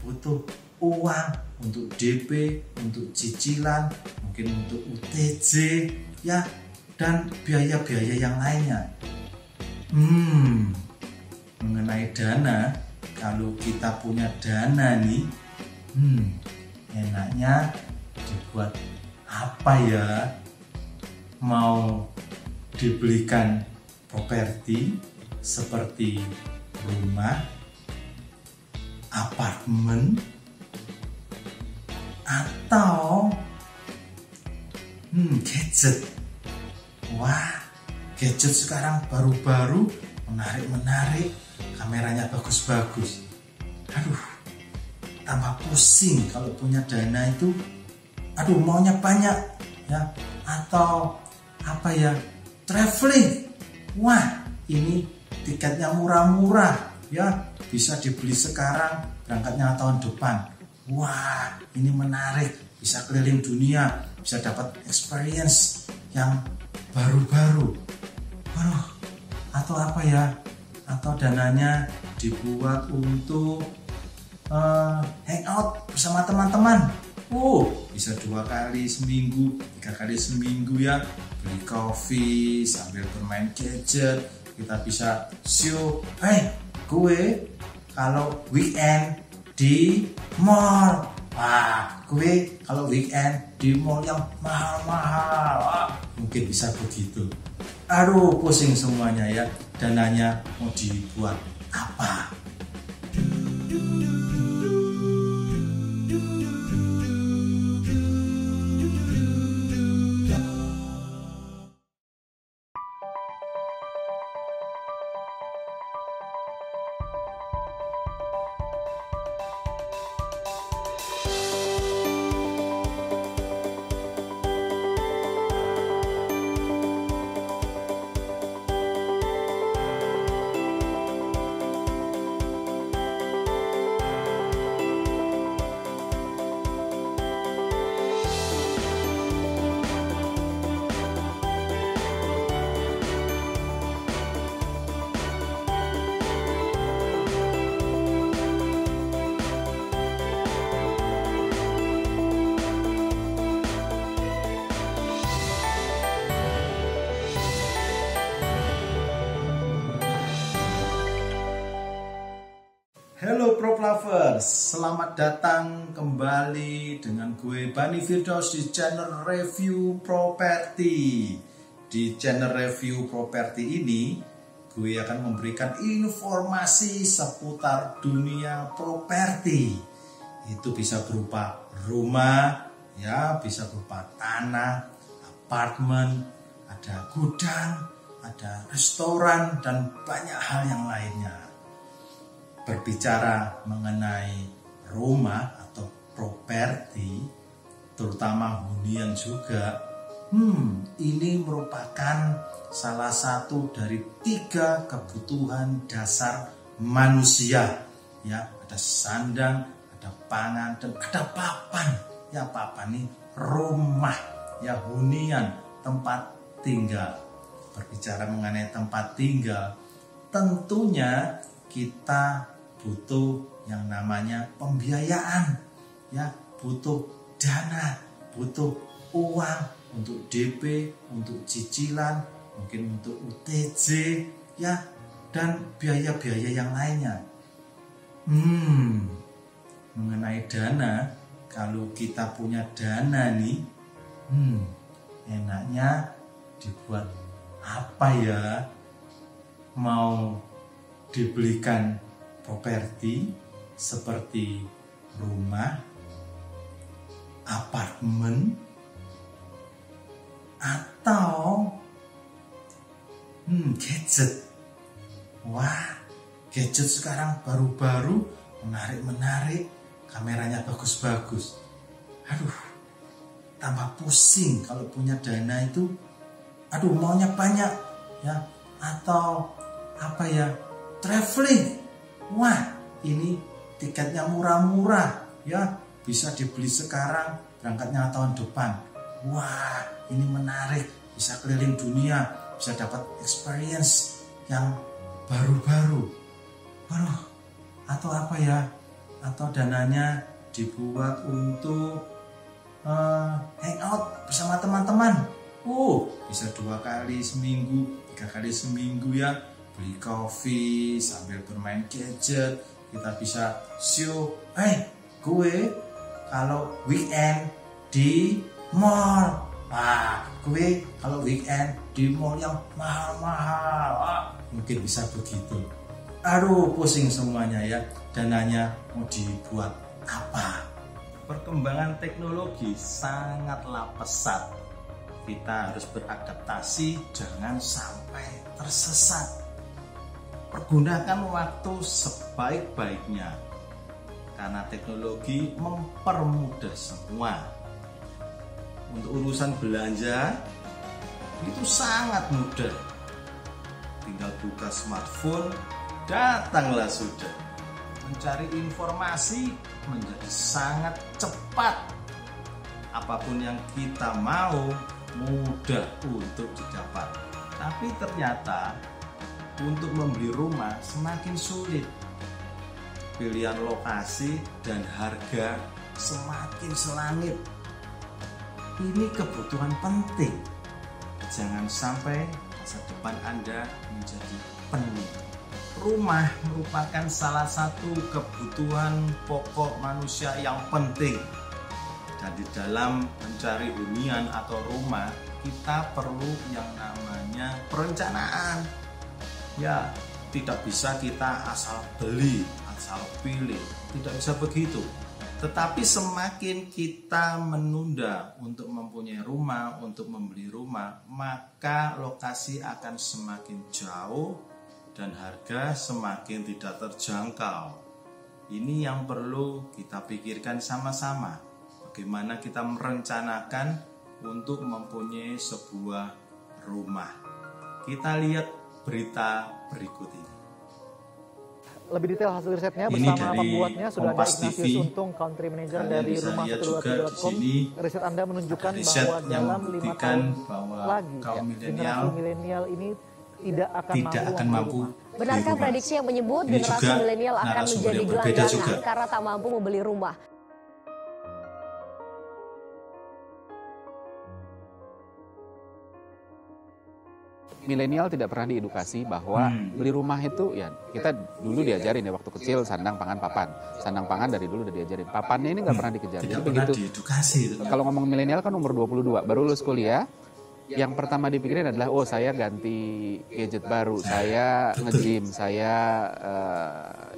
butuh uang untuk DP, untuk cicilan, mungkin untuk UTJ, ya, dan biaya-biaya yang lainnya. Mengenai dana, kalau kita punya dana nih, enaknya dibuat apa ya? Mau dibelikan properti seperti rumah, apartemen, atau gadget. Wah, gadget sekarang baru-baru menarik-menarik, kameranya bagus-bagus. Aduh, tambah pusing kalau punya dana itu. Aduh, maunya banyak ya. Atau apa ya, traveling. Wah, ini tiketnya murah-murah ya, bisa dibeli sekarang, berangkatnya tahun depan. Wah, ini menarik, bisa keliling dunia, bisa dapat experience yang baru-baru. Waduh, atau apa ya, atau dananya dibuat untuk hangout bersama teman-teman. Bisa 2 kali seminggu, 3 kali seminggu ya, beli kopi sambil bermain gadget. Kita bisa show, gue kalau weekend di mall. Wah, gue kalau weekend di mall yang mahal-mahal. Mungkin bisa begitu. Aduh, pusing semuanya ya. Dananya mau dibuat apa? Halo Prop Lovers, selamat datang kembali dengan gue Bani Firdaus di channel Review Properti. Di channel Review Properti ini, gue akan memberikan informasi seputar dunia properti. Itu bisa berupa rumah, ya, bisa berupa tanah, apartemen, ada gudang, ada restoran, dan banyak hal yang lainnya. Berbicara mengenai rumah atau properti, terutama hunian juga, ini merupakan salah satu dari 3 kebutuhan dasar manusia. Ya, ada sandang, ada pangan, dan ada papan. Ya, papan ini rumah, ya, hunian, tempat tinggal. Berbicara mengenai tempat tinggal, tentunya kita butuh yang namanya pembiayaan, ya, butuh dana, butuh uang untuk DP, untuk cicilan, mungkin untuk UTJ, ya, dan biaya-biaya yang lainnya. Mengenai dana, kalau kita punya dana nih, enaknya dibuat apa ya? Mau dibelikan properti seperti rumah, apartemen, atau gadget. Wah, gadget sekarang baru-baru menarik-menarik, kameranya bagus-bagus. Aduh, tambah pusing kalau punya dana itu. Aduh, maunya banyak ya. Atau apa ya, traveling. Wah, ini tiketnya murah-murah ya, bisa dibeli sekarang, berangkatnya tahun depan. Wah, ini menarik, bisa keliling dunia, bisa dapat experience yang baru-baru. Waduh, atau apa ya, atau dananya dibuat untuk hangout bersama teman-teman. Bisa 2 kali seminggu, 3 kali seminggu ya, beli kopi sambil bermain gadget. Kita bisa show, gue kalau weekend di mall, gue kalau weekend di mall yang mahal-mahal, mungkin bisa begitu. Aduh, pusing semuanya ya, dananya mau dibuat apa? Perkembangan teknologi sangatlah pesat. Kita harus beradaptasi, jangan sampai tersesat. Pergunakan waktu sebaik-baiknya, karena teknologi mempermudah semua. Untuk urusan belanja itu sangat mudah, tinggal buka smartphone, datanglah sudah. Mencari informasi menjadi sangat cepat. Apapun yang kita mau mudah untuk didapat. Tapi ternyata untuk membeli rumah semakin sulit. Pilihan lokasi dan harga semakin selangit. Ini kebutuhan penting. Jangan sampai masa depan Anda menjadi penuh. Rumah merupakan salah satu kebutuhan pokok manusia yang penting. Dan di dalam mencari hunian atau rumah, kita perlu yang namanya perencanaan. Ya, tidak bisa kita asal beli, asal pilih. Tidak bisa begitu. Tetapi semakin kita menunda untuk mempunyai rumah, untuk membeli rumah, maka lokasi akan semakin jauh dan harga semakin tidak terjangkau. Ini yang perlu kita pikirkan sama-sama. Bagaimana kita merencanakan untuk mempunyai sebuah rumah. Kita lihat berita berikut ini. Lebih detail hasil risetnya bersama pembuatnya sudah ada Ignatius Untung, Country Manager dari Rumah123.com. Riset Anda menunjukkan bahwa dalam 5 tahun lagi generasi milenial ini tidak akan mampu. Benarkah prediksi yang menyebut generasi milenial akan menjadi gelandangan karena tak mampu membeli rumah? Milenial tidak pernah diedukasi bahwa beli rumah itu ya kita dulu diajarin ya waktu kecil sandang pangan papan. Sandang pangan dari dulu udah diajarin. Papannya ini nggak pernah dikejar. Tidak pernah diedukasi. Kalau ngomong milenial kan umur 22 baru lulus kuliah. Yang pertama dipikirin adalah saya ganti gadget baru, saya nge-gym, saya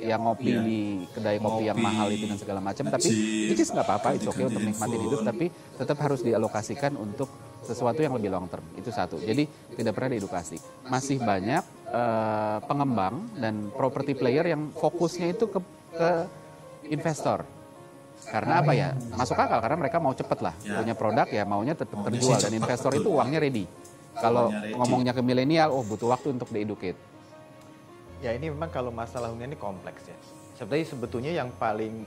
yang ngopi di kedai kopi yang mahal itu dan segala macam. Tapi which is nggak apa-apa, itu oke untuk nikmatin hidup, tapi tetap harus dialokasikan untuk sesuatu yang lebih long term. Itu satu. Jadi tidak pernah diedukasi. Masih banyak pengembang dan property player yang fokusnya itu ke investor. Karena apa ya? Masuk akal karena mereka mau cepet lah. Punya produk ya maunya tetap terjual dan investor itu uangnya ready. Kalau ngomongnya ke milenial, butuh waktu untuk di-educate. Ya ini memang kalau masalah hunian ini kompleks ya. Sebetulnya yang paling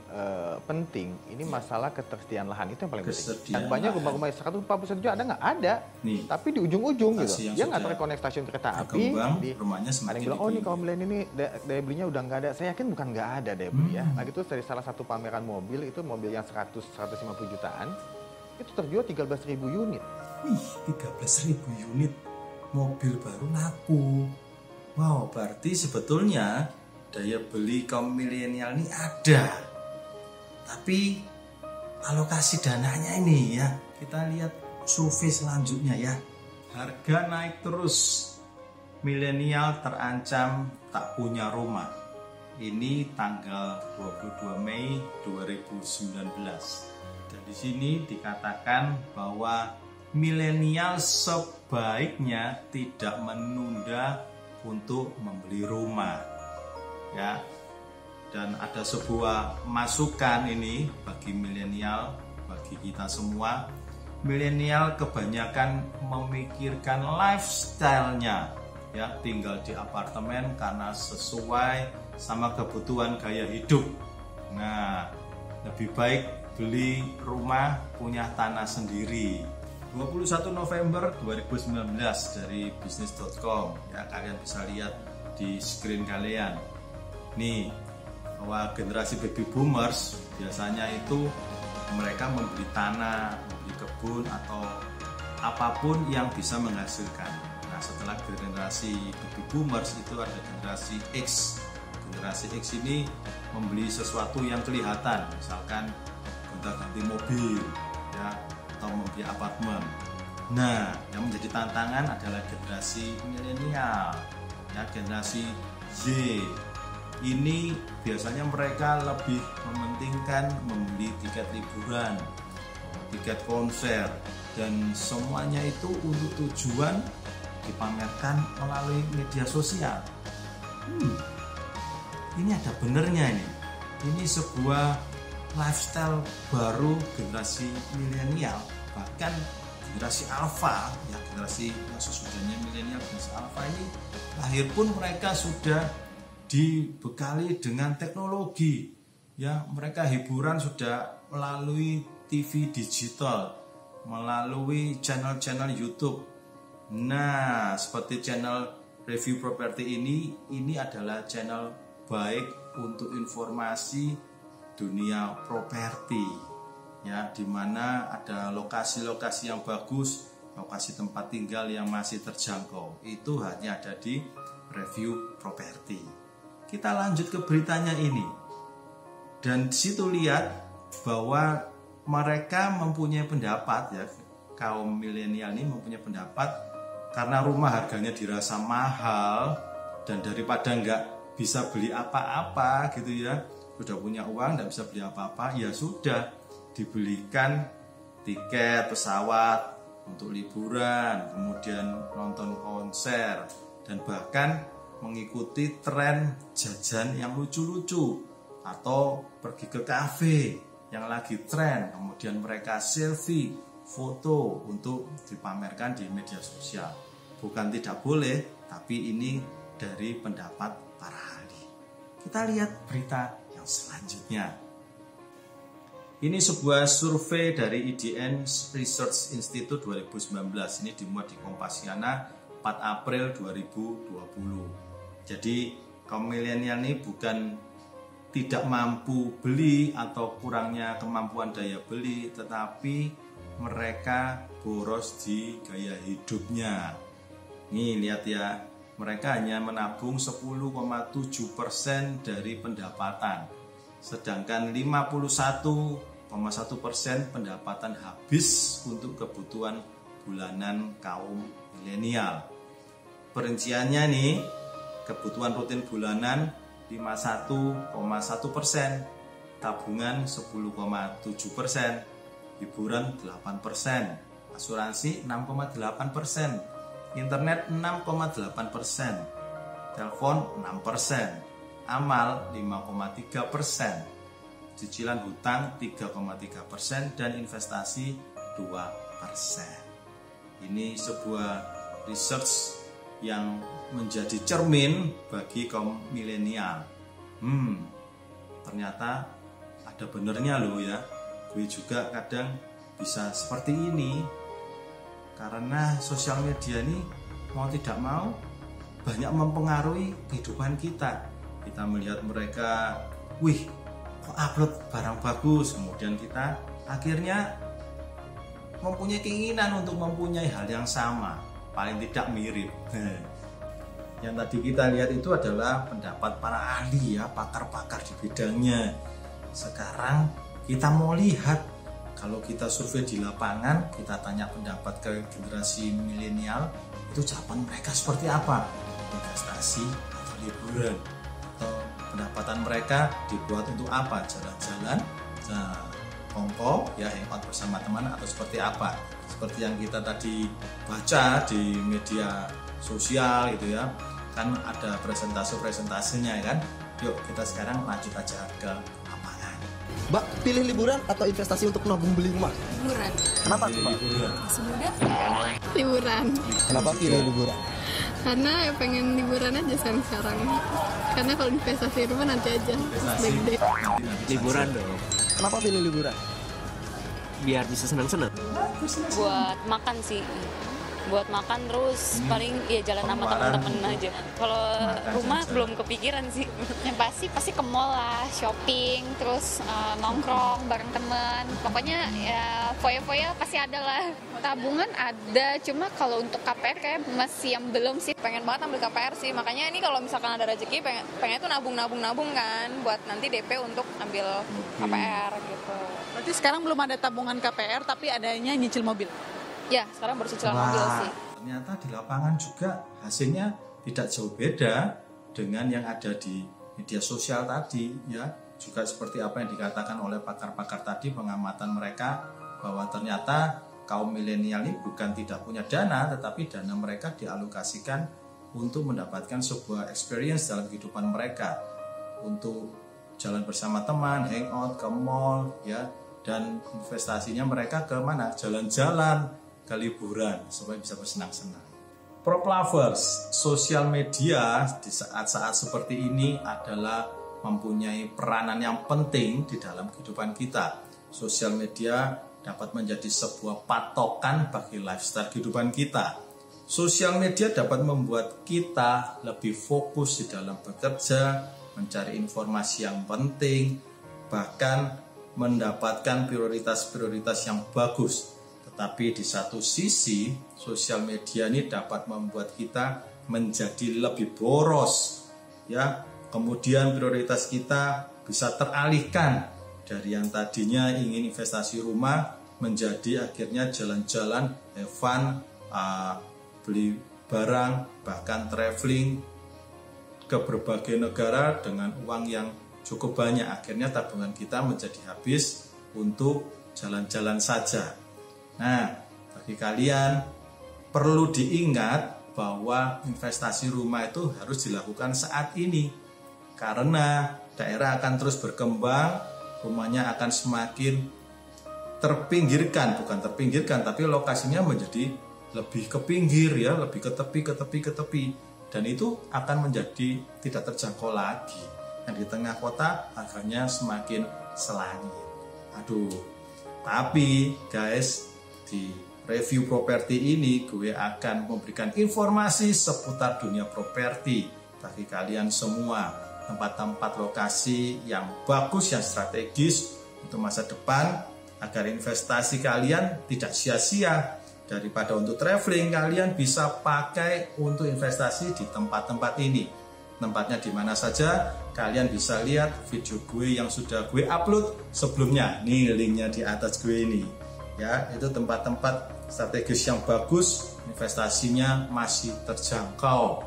penting ini masalah ketersediaan lahan itu yang paling penting. Dan banyak rumah-rumah 140 juta ada nggak? Ada. Nih, tapi di ujung-ujung gitu. Dia nggak terkonek stasiun kereta api. Ada yang bilang, nih kalau milenial ini daya belinya udah nggak ada. Saya yakin bukan nggak ada daya beli ya. Lagi itu dari salah satu pameran mobil itu mobil yang 100-150 jutaan itu terjual 13.000 unit. Wih, 13.000 unit mobil baru laku. Wow, berarti sebetulnya daya beli kaum milenial ini ada, tapi alokasi dananya ini ya, kita lihat survei selanjutnya ya. Harga naik terus, milenial terancam tak punya rumah. Ini tanggal 22 Mei 2019. Dan di sini dikatakan bahwa milenial sebaiknya tidak menunda untuk membeli rumah. Ya, dan ada sebuah masukan ini bagi milenial, bagi kita semua. Milenial kebanyakan memikirkan lifestyle-nya, ya, tinggal di apartemen karena sesuai sama kebutuhan gaya hidup. Nah, lebih baik beli rumah, punya tanah sendiri. 21 November 2019 dari bisnis.com, ya, kalian bisa lihat di screen kalian. Nih, bahwa generasi baby boomers biasanya itu mereka membeli tanah, membeli kebun atau apapun yang bisa menghasilkan. Nah, setelah generasi baby boomers itu ada generasi X. Generasi X ini membeli sesuatu yang kelihatan, misalkan gonta-ganti mobil, ya, atau membeli apartemen. Nah, yang menjadi tantangan adalah generasi milenial, ya, generasi Y. Ini biasanya mereka lebih mementingkan membeli tiket liburan, tiket konser, dan semuanya itu untuk tujuan dipamerkan melalui media sosial. Ini ada benernya ini. Ini sebuah lifestyle baru generasi milenial, bahkan generasi alpha, ya, generasi yang sesudahnya milenial, generasi alpha ini lahir pun mereka sudah dibekali dengan teknologi, ya, mereka hiburan sudah melalui TV digital, melalui channel-channel YouTube. Nah, seperti channel Review Property ini adalah channel baik untuk informasi dunia properti, ya, di mana ada lokasi-lokasi yang bagus, lokasi tempat tinggal yang masih terjangkau. Itu hanya ada di Review Property. Kita lanjut ke beritanya ini. Dan di situ lihat bahwa mereka mempunyai pendapat, ya, kaum milenial ini mempunyai pendapat karena rumah harganya dirasa mahal dan daripada nggak bisa beli apa-apa gitu, ya, sudah punya uang dan bisa beli apa-apa, ya sudah dibelikan tiket pesawat untuk liburan, kemudian nonton konser, dan bahkan mengikuti tren jajan yang lucu-lucu atau pergi ke kafe yang lagi tren, kemudian mereka selfie, foto untuk dipamerkan di media sosial. Bukan tidak boleh, tapi ini dari pendapat para ahli. Kita lihat berita yang selanjutnya. Ini sebuah survei dari IDN Research Institute 2019. Ini dimuat di Kompasiana 4 April 2020. Jadi kaum milenial ini bukan tidak mampu beli atau kurangnya kemampuan daya beli, tetapi mereka boros di gaya hidupnya. Nih lihat ya, mereka hanya menabung 10,7% dari pendapatan, sedangkan 51,1% pendapatan habis untuk kebutuhan bulanan kaum milenial. Perinciannya nih, kebutuhan rutin bulanan 51,1%, tabungan 10,7%, hiburan 8%, asuransi 6,8%, internet 6,8%, telepon 6%, amal 5,3%, cicilan hutang 3,3%, dan investasi 2%. Ini sebuah research yang menjadi cermin bagi kaum milenial. Ternyata ada benernya loh ya. Gue juga kadang bisa seperti ini karena sosial media ini mau tidak mau banyak mempengaruhi kehidupan kita. Kita melihat mereka, wih, kok upload barang bagus, kemudian kita akhirnya mempunyai keinginan untuk mempunyai hal yang sama, paling tidak mirip. Yang tadi kita lihat itu adalah pendapat para ahli ya, pakar-pakar di bidangnya. Sekarang kita mau lihat, kalau kita survei di lapangan, kita tanya pendapat ke generasi milenial, itu jawaban mereka seperti apa? Investasi atau liburan? Atau pendapatan mereka dibuat untuk apa? Jalan-jalan, kongko, ya, hangout bersama teman, atau seperti apa? Seperti yang kita tadi baca di media sosial gitu ya, kan ada presentasinya kan. Yuk kita sekarang lanjut aja ke lapangan. Mbak, pilih liburan atau investasi untuk nabung beli rumah? Liburan. Kenapa tuh, Mbak? Masih muda? Liburan. Kenapa pilih liburan? Karena pengen liburan aja sekarang. Karena kalau investasi rumah nanti aja. Gede. Liburan dong. Kenapa pilih liburan? Biar bisa senang-senang. Buat makan sih. buat makan terus paling ya jalan sama temen-temen aja. Kalau rumah belum kepikiran sih. Yang pasti ke mall lah, shopping, terus nongkrong bareng temen. Pokoknya ya foya-foya pasti ada lah. Tabungan ada, cuma kalau untuk KPR kayak masih yang belum sih. Pengen banget ambil KPR sih, makanya ini kalau misalkan ada rezeki pengen tuh nabung kan buat nanti DP untuk ambil KPR gitu. Berarti sekarang belum ada tabungan KPR tapi adanya nyicil mobil? Ya, sekarang baru cicilan mobil sih. Ternyata di lapangan juga hasilnya tidak jauh beda dengan yang ada di media sosial tadi ya. Juga seperti apa yang dikatakan oleh pakar-pakar tadi, pengamatan mereka bahwa ternyata kaum milenial ini bukan tidak punya dana, tetapi dana mereka dialokasikan untuk mendapatkan sebuah experience dalam kehidupan mereka, untuk jalan bersama teman, hangout ke mall ya, dan investasinya mereka ke mana? Jalan-jalan, ke liburan supaya bisa bersenang-senang. Prop lovers, sosial media di saat-saat seperti ini adalah mempunyai peranan yang penting di dalam kehidupan kita. Sosial media dapat menjadi sebuah patokan bagi lifestyle kehidupan kita. Sosial media dapat membuat kita lebih fokus di dalam bekerja, mencari informasi yang penting, bahkan mendapatkan prioritas-prioritas yang bagus. Tetapi di satu sisi, sosial media ini dapat membuat kita menjadi lebih boros, ya. Kemudian prioritas kita bisa teralihkan dari yang tadinya ingin investasi rumah menjadi akhirnya jalan-jalan, have fun, beli barang, bahkan traveling ke berbagai negara dengan uang yang cukup banyak. Akhirnya tabungan kita menjadi habis untuk jalan-jalan saja. Nah, bagi kalian perlu diingat bahwa investasi rumah itu harus dilakukan saat ini. Karena daerah akan terus berkembang, rumahnya akan semakin terpinggirkan, bukan terpinggirkan, tapi lokasinya menjadi lebih ke pinggir ya, lebih ke tepi. Dan itu akan menjadi tidak terjangkau lagi. Yang di tengah kota harganya semakin selangit. Aduh, tapi guys, di review properti ini gue akan memberikan informasi seputar dunia properti bagi kalian semua. Tempat-tempat lokasi yang bagus, yang strategis untuk masa depan, agar investasi kalian tidak sia-sia. Daripada untuk traveling, kalian bisa pakai untuk investasi di tempat-tempat ini. Tempatnya di mana saja, kalian bisa lihat video gue yang sudah gue upload sebelumnya. Nih linknya di atas gue ini. Ya, itu tempat-tempat strategis yang bagus, investasinya masih terjangkau.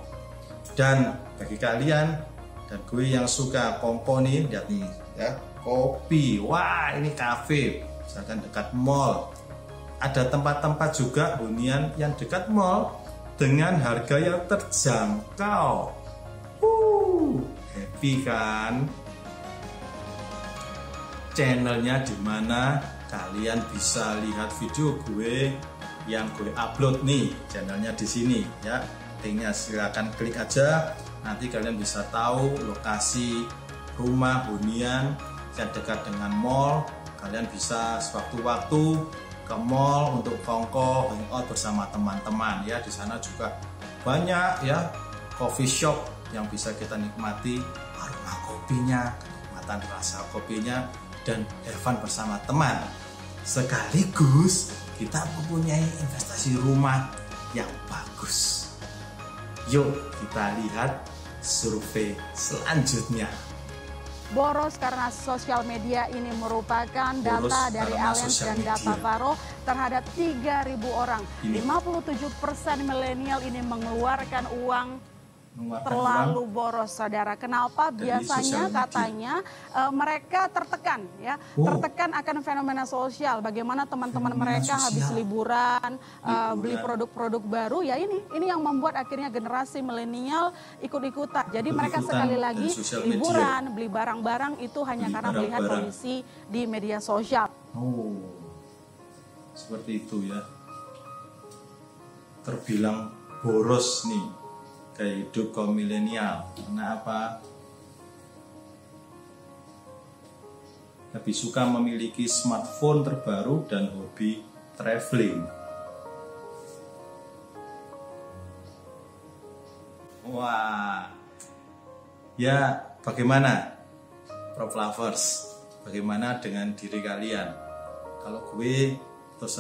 Dan bagi kalian dan gue yang suka komponin, lihat nih ya, kopi, wah ini kafe, misalkan dekat mall. Ada tempat-tempat juga hunian yang dekat mall dengan harga yang terjangkau. Happy kan? Channelnya dimana kalian bisa lihat video gue yang gue upload nih, channelnya di sini ya. Linknya silakan klik aja. Nanti kalian bisa tahu lokasi rumah hunian yang dekat dengan mall. Kalian bisa sewaktu-waktu ke mall untuk kongko, hangout bersama teman-teman ya. Di sana juga banyak ya coffee shop yang bisa kita nikmati aroma kopinya, kenikmatan rasa kopinya, dan have fun bersama teman. Sekaligus kita mempunyai investasi rumah yang bagus. Yuk kita lihat survei selanjutnya. Boros karena sosial media ini merupakan data dari Allianz dan Data Faro terhadap 3.000 orang. 57% milenial ini mengeluarkan uang terlalu boros, saudara. Kenapa? Biasanya katanya mereka tertekan ya, tertekan akan fenomena sosial. Bagaimana teman-teman mereka habis liburan, beli produk-produk baru ya, ini yang membuat akhirnya generasi milenial ikut-ikutan. Jadi mereka sekali lagi liburan, beli barang-barang itu hanya karena melihat kondisi di media sosial. Oh, seperti itu ya. Terbilang boros nih gaya hidup kaum milenial. Karena apa? Lebih suka memiliki smartphone terbaru dan hobi traveling. Wah, ya bagaimana Prop Lovers? Bagaimana dengan diri kalian? Kalau gue terus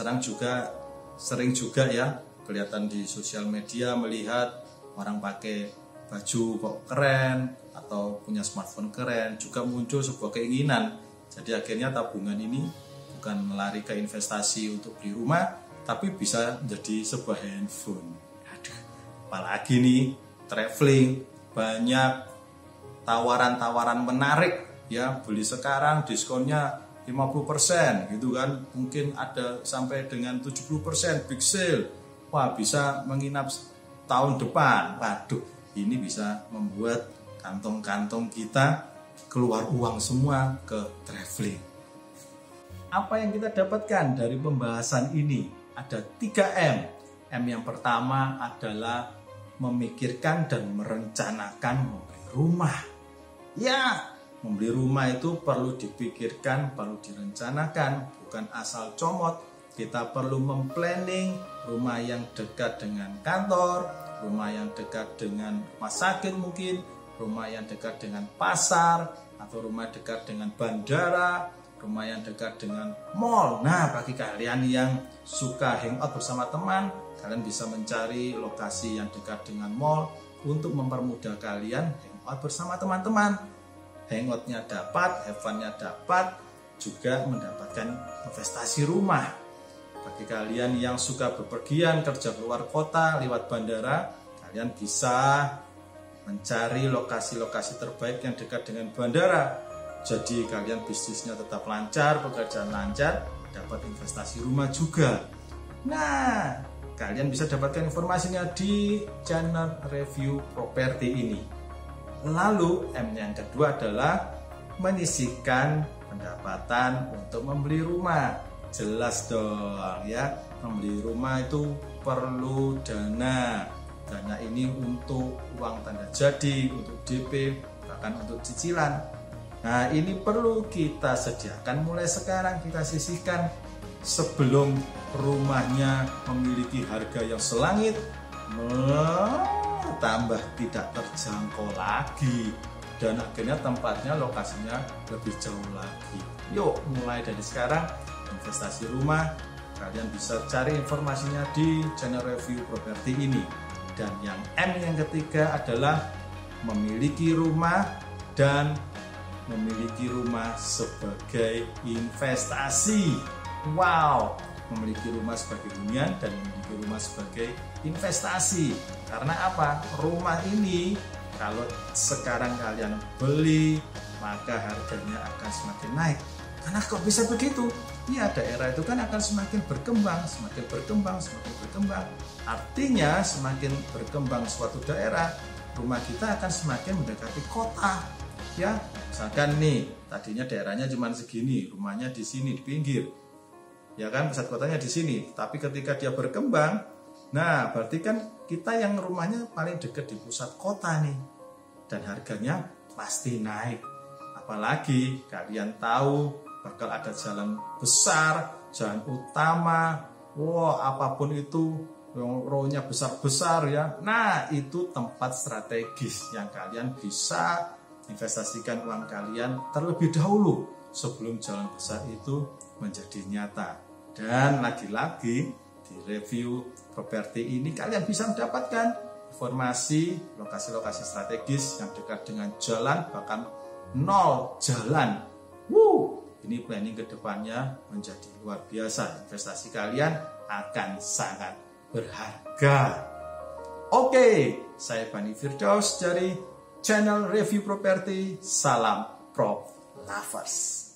sering juga ya kelihatan di sosial media melihat orang pakai baju kok keren atau punya smartphone keren, juga muncul sebuah keinginan. Jadi akhirnya tabungan ini bukan lari ke investasi untuk beli rumah, tapi bisa menjadi sebuah handphone. Aduh, apalagi nih traveling, banyak tawaran-tawaran menarik ya, beli sekarang diskonnya 50% gitu kan, mungkin ada sampai dengan 70% big sale. Wah, bisa menginap tahun depan. Waduh, ini bisa membuat kantong-kantong kita keluar uang semua ke traveling. Apa yang kita dapatkan dari pembahasan ini? Ada 3M. M yang pertama adalah memikirkan dan merencanakan membeli rumah. Ya, membeli rumah itu perlu dipikirkan, perlu direncanakan, bukan asal comot. Kita perlu memplanning rumah yang dekat dengan kantor, rumah yang dekat dengan rumah sakit mungkin, rumah yang dekat dengan pasar, atau rumah dekat dengan bandara, rumah yang dekat dengan mall. Nah, bagi kalian yang suka hangout bersama teman, kalian bisa mencari lokasi yang dekat dengan mall untuk mempermudah kalian hangout bersama teman-teman. Hangoutnya dapat, have fun-nya dapat, juga mendapatkan investasi rumah. Bagi kalian yang suka bepergian kerja keluar kota lewat bandara, kalian bisa mencari lokasi-lokasi terbaik yang dekat dengan bandara. Jadi kalian bisnisnya tetap lancar, pekerjaan lancar, dapat investasi rumah juga. Nah, kalian bisa dapatkan informasinya di channel review properti ini. Lalu M yang kedua adalah menyisihkan pendapatan untuk membeli rumah. Jelas dong ya, membeli rumah itu perlu dana. Dana ini untuk uang tanda jadi, untuk DP, bahkan untuk cicilan. Nah, ini perlu kita sediakan mulai sekarang, kita sisihkan sebelum rumahnya memiliki harga yang selangit, tambah tidak terjangkau lagi, dan akhirnya tempatnya, lokasinya lebih jauh lagi. Yuk, mulai dari sekarang investasi rumah, kalian bisa cari informasinya di channel review properti ini. Dan yang M yang ketiga adalah memiliki rumah dan memiliki rumah sebagai investasi. Wow, memiliki rumah sebagai hunian dan memiliki rumah sebagai investasi. Karena apa? Rumah ini kalau sekarang kalian beli, maka harganya akan semakin naik. Karena kok bisa begitu? Ya, daerah itu kan akan semakin berkembang, semakin berkembang, semakin berkembang. Artinya semakin berkembang suatu daerah, rumah kita akan semakin mendekati kota. Ya, misalkan nih, tadinya daerahnya cuma segini, rumahnya di sini di pinggir. Ya kan, pusat kotanya di sini. Tapi ketika dia berkembang, nah berarti kan kita yang rumahnya paling dekat di pusat kota nih. Dan harganya pasti naik. Apalagi kalian tahu bakal ada jalan besar, jalan utama, apapun itu, rohnya besar-besar ya. Nah, itu tempat strategis yang kalian bisa investasikan uang kalian terlebih dahulu sebelum jalan besar itu menjadi nyata. Dan lagi-lagi di review properti ini kalian bisa mendapatkan informasi lokasi-lokasi strategis yang dekat dengan jalan, bahkan 0 jalan. Ini planning ke depannya menjadi luar biasa. Investasi kalian akan sangat berharga. Oke, saya Bani Firdaus dari channel Review Property. Salam Prop Lovers.